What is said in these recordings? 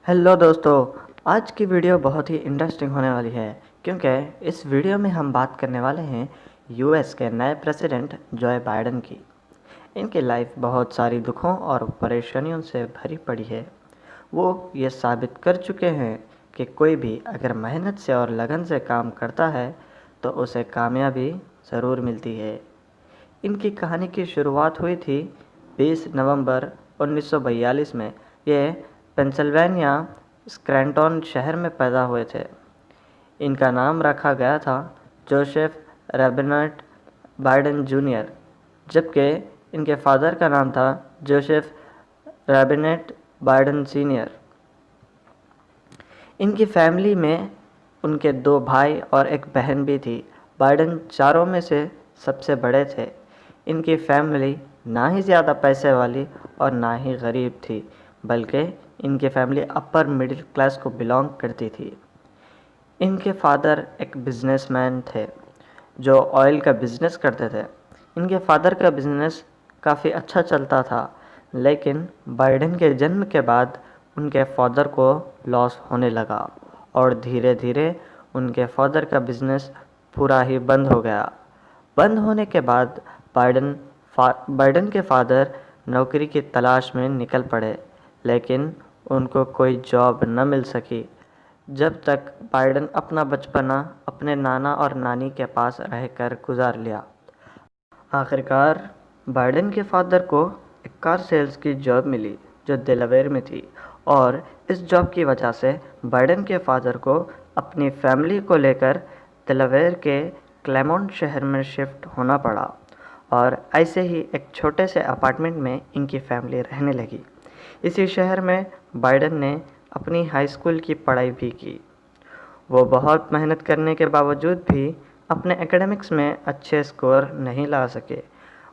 Hello दोस्तों। आज की वीडियो बहुत ही इंटरेस्टिंग होने वाली है क्योंकि इस वीडियो में हम बात करने वाले हैं यूएस के नए प्रेसिडेंट जो बाइडेन की। इनकी लाइफ बहुत सारी दुखों और परेशानियों से भरी पड़ी है। वो ये साबित कर चुके हैं कि कोई भी अगर मेहनत से और लगन से काम करता है तो उसे कामयाबी ज़रूर मिलती है। इनकी कहानी की शुरुआत हुई थी 20 नवंबर 1942 में। ये पेंसिल्वेनिया स्क्रैंटन शहर में पैदा हुए थे। इनका नाम रखा गया था जोसेफ रॉबिनेट बाइडेन जूनियर, जबकि इनके फादर का नाम था जोसेफ रॉबिनेट बाइडेन सीनियर। इनकी फैमिली में उनके 2 भाई और एक बहन भी थी। बाइडेन चारों में से सबसे बड़े थे। इनकी फैमिली ना ही ज़्यादा पैसे वाली और ना ही गरीब थी, बल्कि इनकी फैमिली अपर मिडिल क्लास को बिलोंग करती थी। इनके फादर एक बिजनेसमैन थे जो ऑयल का बिज़नेस करते थे। इनके फादर का बिज़नेस काफ़ी अच्छा चलता था, लेकिन बाइडेन के जन्म के बाद उनके फादर को लॉस होने लगा और धीरे धीरे उनके फादर का बिज़नेस पूरा ही बंद हो गया। बंद होने के बाद बाइडेन के फादर नौकरी की तलाश में निकल पड़े, लेकिन उनको कोई जॉब न मिल सकी जब तक बाइडेन अपना बचपना अपने नाना और नानी के पास रहकर गुजार लिया। आखिरकार बाइडेन के फादर को एक कार सेल्स की जॉब मिली जो डेलावेयर में थी, और इस जॉब की वजह से बाइडेन के फादर को अपनी फैमिली को लेकर डेलावेयर के क्लेमोंट शहर में शिफ्ट होना पड़ा, और ऐसे ही एक छोटे से अपार्टमेंट में इनकी फैमिली रहने लगी। इसी शहर में बाइडेन ने अपनी हाई स्कूल की पढ़ाई भी की। वो बहुत मेहनत करने के बावजूद भी अपने एकेडमिक्स में अच्छे स्कोर नहीं ला सके।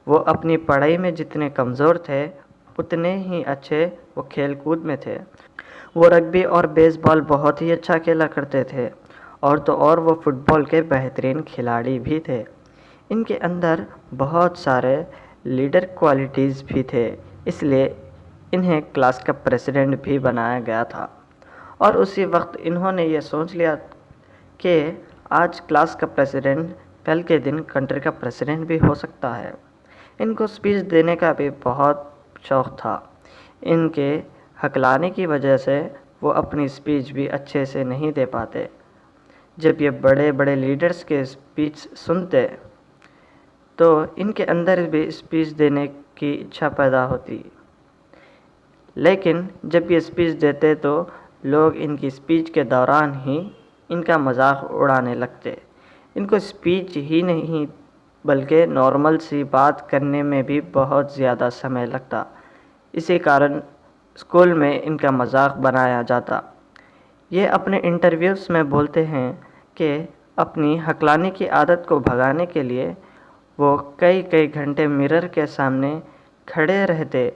वो अपनी पढ़ाई में जितने कमज़ोर थे उतने ही अच्छे वो खेल कूद में थे। वो रग्बी और बेसबॉल बहुत ही अच्छा खेला करते थे, और तो और वो फुटबॉल के बेहतरीन खिलाड़ी भी थे। इनके अंदर बहुत सारे लीडर क्वालिटीज़ भी थे, इसलिए इन्हें क्लास का प्रेसिडेंट भी बनाया गया था। और उसी वक्त इन्होंने ये सोच लिया कि आज क्लास का प्रेसिडेंट कल के दिन कंट्री का प्रेसिडेंट भी हो सकता है। इनको स्पीच देने का भी बहुत शौक़ था। इनके हकलाने की वजह से वो अपनी स्पीच भी अच्छे से नहीं दे पाते। जब ये बड़े बड़े लीडर्स के स्पीच सुनते तो इनके अंदर भी स्पीच देने की इच्छा पैदा होती, लेकिन जब ये स्पीच देते तो लोग इनकी स्पीच के दौरान ही इनका मजाक उड़ाने लगते। इनको स्पीच ही नहीं बल्कि नॉर्मल सी बात करने में भी बहुत ज़्यादा समय लगता। इसी कारण स्कूल में इनका मजाक बनाया जाता। ये अपने इंटरव्यूज़ में बोलते हैं कि अपनी हकलाने की आदत को भगाने के लिए वो कई कई घंटे मिरर के सामने खड़े रहते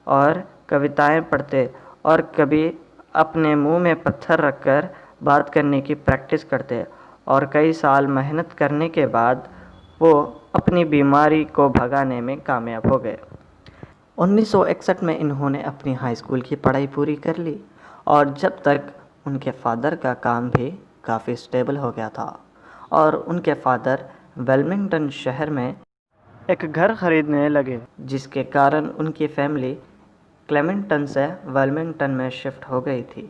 और कविताएं पढ़ते, और कभी अपने मुंह में पत्थर रखकर बात करने की प्रैक्टिस करते, और कई साल मेहनत करने के बाद वो अपनी बीमारी को भगाने में कामयाब हो गए। 1961 में इन्होंने अपनी हाई स्कूल की पढ़ाई पूरी कर ली, और जब तक उनके फादर का काम भी काफ़ी स्टेबल हो गया था, और उनके फादर वेलमिंगटन शहर में एक घर खरीदने लगे, जिसके कारण उनकी फैमिली क्लेमेंटन से वेलमिंगटन में शिफ्ट हो गई थी।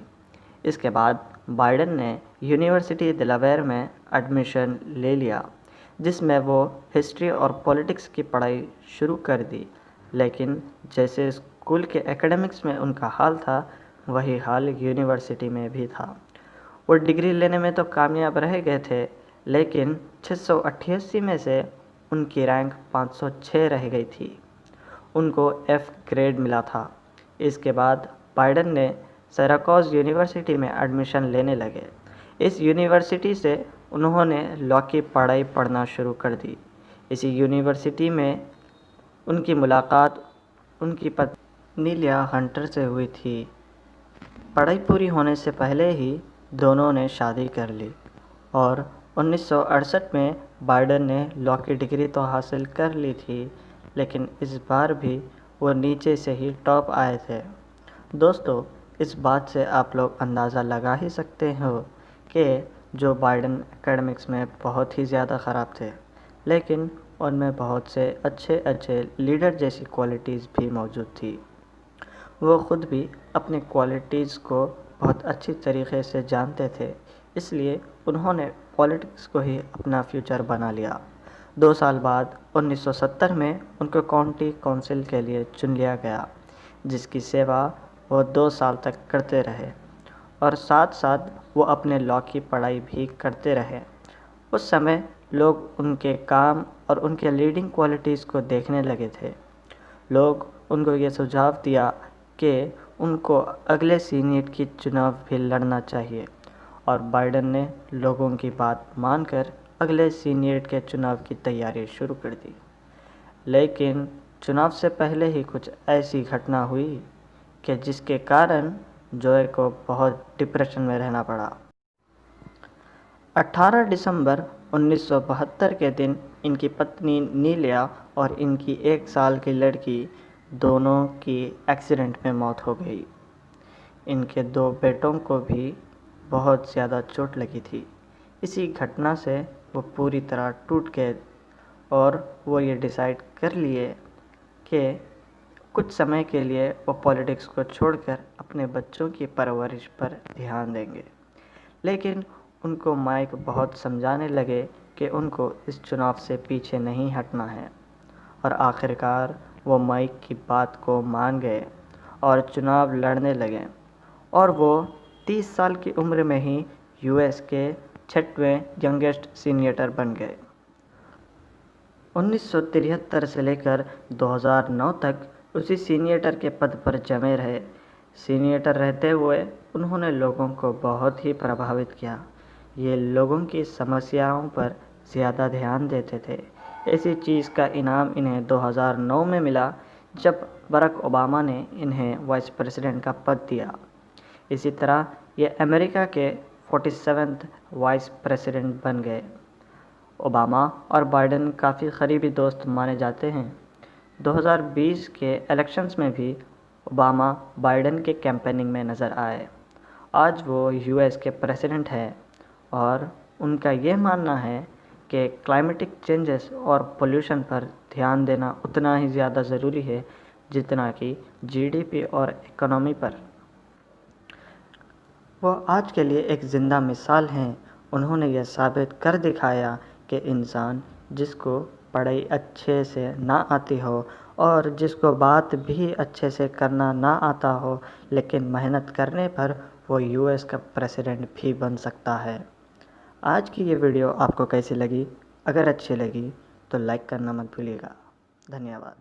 इसके बाद बाइडेन ने यूनिवर्सिटी डेलावेयर में एडमिशन ले लिया, जिसमें वो हिस्ट्री और पॉलिटिक्स की पढ़ाई शुरू कर दी। लेकिन जैसे स्कूल के एकेडमिक्स में उनका हाल था, वही हाल यूनिवर्सिटी में भी था। वो डिग्री लेने में तो कामयाब रह गए थे, लेकिन 688 में से उनकी रैंक 506 रह गई थी। उनको F ग्रेड मिला था। इसके बाद बाइडेन ने सिराकॉज यूनिवर्सिटी में एडमिशन लेने लगे। इस यूनिवर्सिटी से उन्होंने लॉ की पढ़ाई पढ़ना शुरू कर दी। इसी यूनिवर्सिटी में उनकी मुलाकात उनकी पत्नी लिया हंटर से हुई थी। पढ़ाई पूरी होने से पहले ही दोनों ने शादी कर ली, और 1968 में बाइडेन ने लॉ की डिग्री तो हासिल कर ली थी, लेकिन इस बार भी वो नीचे से ही टॉप आए थे। दोस्तों, इस बात से आप लोग अंदाज़ा लगा ही सकते हो कि जो बाइडन एकेडमिक्स में बहुत ही ज़्यादा ख़राब थे, लेकिन उनमें बहुत से अच्छे अच्छे लीडर जैसी क्वालिटीज़ भी मौजूद थी। वो ख़ुद भी अपनी क्वालिटीज़ को बहुत अच्छी तरीके से जानते थे, इसलिए उन्होंने पॉलिटिक्स को ही अपना फ्यूचर बना लिया। 2 साल बाद 1970 में उनको काउंटी काउंसिल के लिए चुन लिया गया, जिसकी सेवा वो 2 साल तक करते रहे और साथ साथ वो अपने लॉ की पढ़ाई भी करते रहे। उस समय लोग उनके काम और उनके लीडिंग क्वालिटीज़ को देखने लगे थे। लोग उनको ये सुझाव दिया कि उनको अगले सीनेट की चुनाव भी लड़ना चाहिए और बाइडन ने लोगों की बात मानकर अगले सीनेट के चुनाव की तैयारी शुरू कर दी। लेकिन चुनाव से पहले ही कुछ ऐसी घटना हुई कि जिसके कारण जोए को बहुत डिप्रेशन में रहना पड़ा। 18 दिसंबर 1972 के दिन इनकी पत्नी नीलिया और इनकी 1 साल की लड़की दोनों की एक्सीडेंट में मौत हो गई। इनके 2 बेटों को भी बहुत ज़्यादा चोट लगी थी। इसी घटना से वो पूरी तरह टूट गए और वो ये डिसाइड कर लिए कि कुछ समय के लिए वो पॉलिटिक्स को छोड़कर अपने बच्चों की परवरिश पर ध्यान देंगे। लेकिन उनको माइक बहुत समझाने लगे कि उनको इस चुनाव से पीछे नहीं हटना है और आखिरकार वो माइक की बात को मान गए और चुनाव लड़ने लगे और वो 30 साल की उम्र में ही यूएस के 6वें यंगेस्ट सीनेटर बन गए। 1973 से लेकर 2009 तक उसी सीनेटर के पद पर जमे रहे। सीनेटर रहते हुए उन्होंने लोगों को बहुत ही प्रभावित किया। ये लोगों की समस्याओं पर ज़्यादा ध्यान देते थे। इसी चीज़ का इनाम इन्हें 2009 में मिला जब बराक ओबामा ने इन्हें वाइस प्रेसिडेंट का पद दिया। इसी तरह ये अमेरिका के 47वें वाइस प्रेसिडेंट बन गए। ओबामा और बाइडन काफ़ी करीबी दोस्त माने जाते हैं। 2020 के इलेक्शंस में भी ओबामा बाइडन के कैंपेनिंग में नज़र आए। आज वो यूएस के प्रेसिडेंट हैं और उनका ये मानना है कि क्लाइमेटिक चेंजेस और पोल्यूशन पर ध्यान देना उतना ही ज़्यादा ज़रूरी है जितना कि जीडीपी और इकोनॉमी पर। वो आज के लिए एक ज़िंदा मिसाल हैं। उन्होंने यह साबित कर दिखाया कि इंसान जिसको पढ़ाई अच्छे से ना आती हो और जिसको बात भी अच्छे से करना ना आता हो, लेकिन मेहनत करने पर वो यूएस का प्रेसिडेंट भी बन सकता है। आज की ये वीडियो आपको कैसी लगी? अगर अच्छी लगी तो लाइक करना मत भूलिएगा। धन्यवाद।